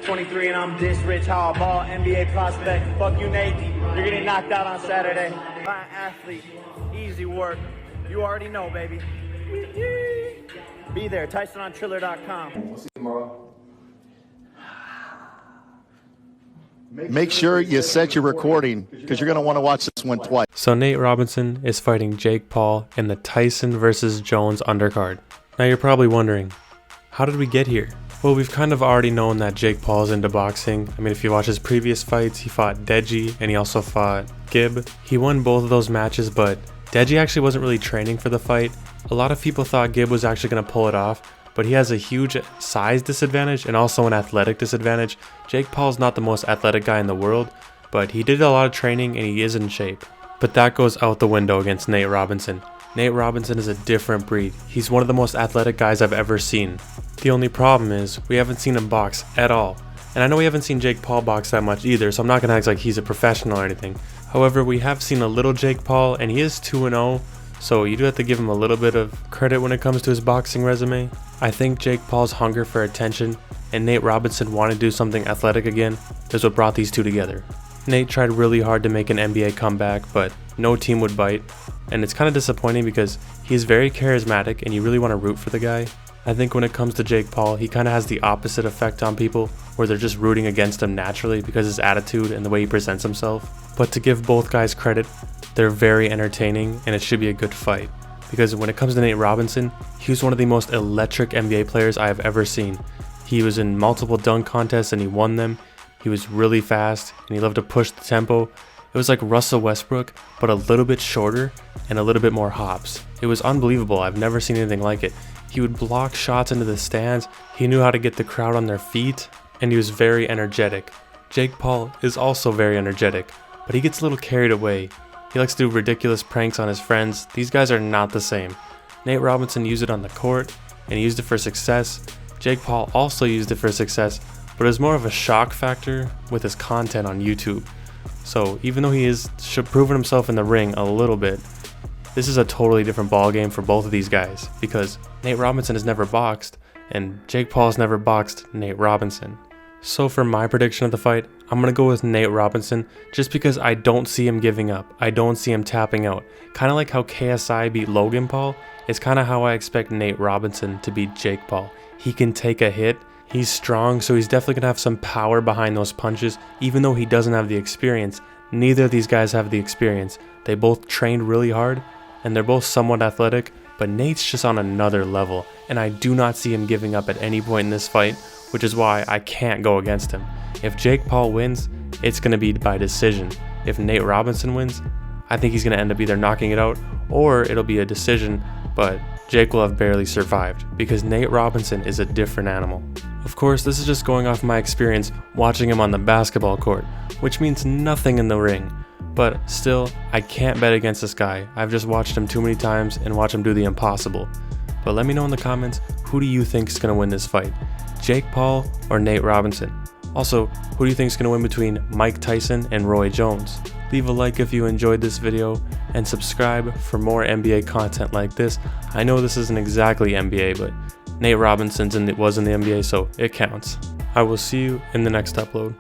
23 and I'm this rich, how I ball, NBA prospect. Fuck you, Nate. You're getting knocked out on Saturday. My athlete, easy work. You already know, baby. Be there, TysonOnTriller.com. We'll see you tomorrow. Make sure you set your recording because you're going to want to watch this one twice. So Nate Robinson is fighting Jake Paul in the Tyson vs Jones undercard. Now you're probably wondering, how did we get here? Well, we've kind of already known that Jake Paul is into boxing. I mean, if you watch his previous fights, he fought Deji and he also fought Gib. He won both of those matches, but Deji actually wasn't really training for the fight. A lot of people thought Gib was actually going to pull it off, but he has a huge size disadvantage and also an athletic disadvantage. Jake Paul's not the most athletic guy in the world, but he did a lot of training and he is in shape. But that goes out the window against Nate Robinson. Nate Robinson is a different breed. He's one of the most athletic guys I've ever seen. The only problem is we haven't seen him box at all. And I know we haven't seen Jake Paul box that much either, so I'm not going to act like he's a professional or anything. However, we have seen a little Jake Paul and he is 2-0, so you do have to give him a little bit of credit when it comes to his boxing resume. I think Jake Paul's hunger for attention and Nate Robinson wanting to do something athletic again is what brought these two together. Nate tried really hard to make an NBA comeback, but no team would bite, and it's kind of disappointing because he's very charismatic and you really want to root for the guy. I think when it comes to Jake Paul, he kind of has the opposite effect on people where they're just rooting against him naturally because of his attitude and the way he presents himself. But to give both guys credit, they're very entertaining and it should be a good fight. Because when it comes to Nate Robinson, he was one of the most electric NBA players I have ever seen. He was in multiple dunk contests and he won them. He was really fast and he loved to push the tempo. It was like Russell Westbrook, but a little bit shorter and a little bit more hops. It was unbelievable. I've never seen anything like it. He would block shots into the stands. He knew how to get the crowd on their feet, and he was very energetic. Jake Paul is also very energetic, but he gets a little carried away. He likes to do ridiculous pranks on his friends. These guys are not the same. Nate Robinson used it on the court, and he used it for success. Jake Paul also used it for success, but it was more of a shock factor with his content on YouTube. So even though he has proven himself in the ring a little bit, this is a totally different ballgame for both of these guys because Nate Robinson has never boxed and Jake Paul has never boxed Nate Robinson. So for my prediction of the fight, I'm going to go with Nate Robinson just because I don't see him giving up. I don't see him tapping out. Kind of like how KSI beat Logan Paul, it's kind of how I expect Nate Robinson to beat Jake Paul. He can take a hit. He's strong, so he's definitely going to have some power behind those punches, even though he doesn't have the experience. Neither of these guys have the experience. They both trained really hard, and they're both somewhat athletic, but Nate's just on another level, and I do not see him giving up at any point in this fight, which is why I can't go against him. If Jake Paul wins, it's going to be by decision. If Nate Robinson wins, I think he's going to end up either knocking it out, or it'll be a decision, but Jake will have barely survived, because Nate Robinson is a different animal. Of course, this is just going off my experience watching him on the basketball court, which means nothing in the ring. But still, I can't bet against this guy. I've just watched him too many times and watched him do the impossible. But let me know in the comments, who do you think is going to win this fight? Jake Paul or Nate Robinson? Also, who do you think is going to win between Mike Tyson and Roy Jones? Leave a like if you enjoyed this video and subscribe for more NBA content like this. I know this isn't exactly NBA, but Nate Robinson's was in the NBA, so it counts. I will see you in the next upload.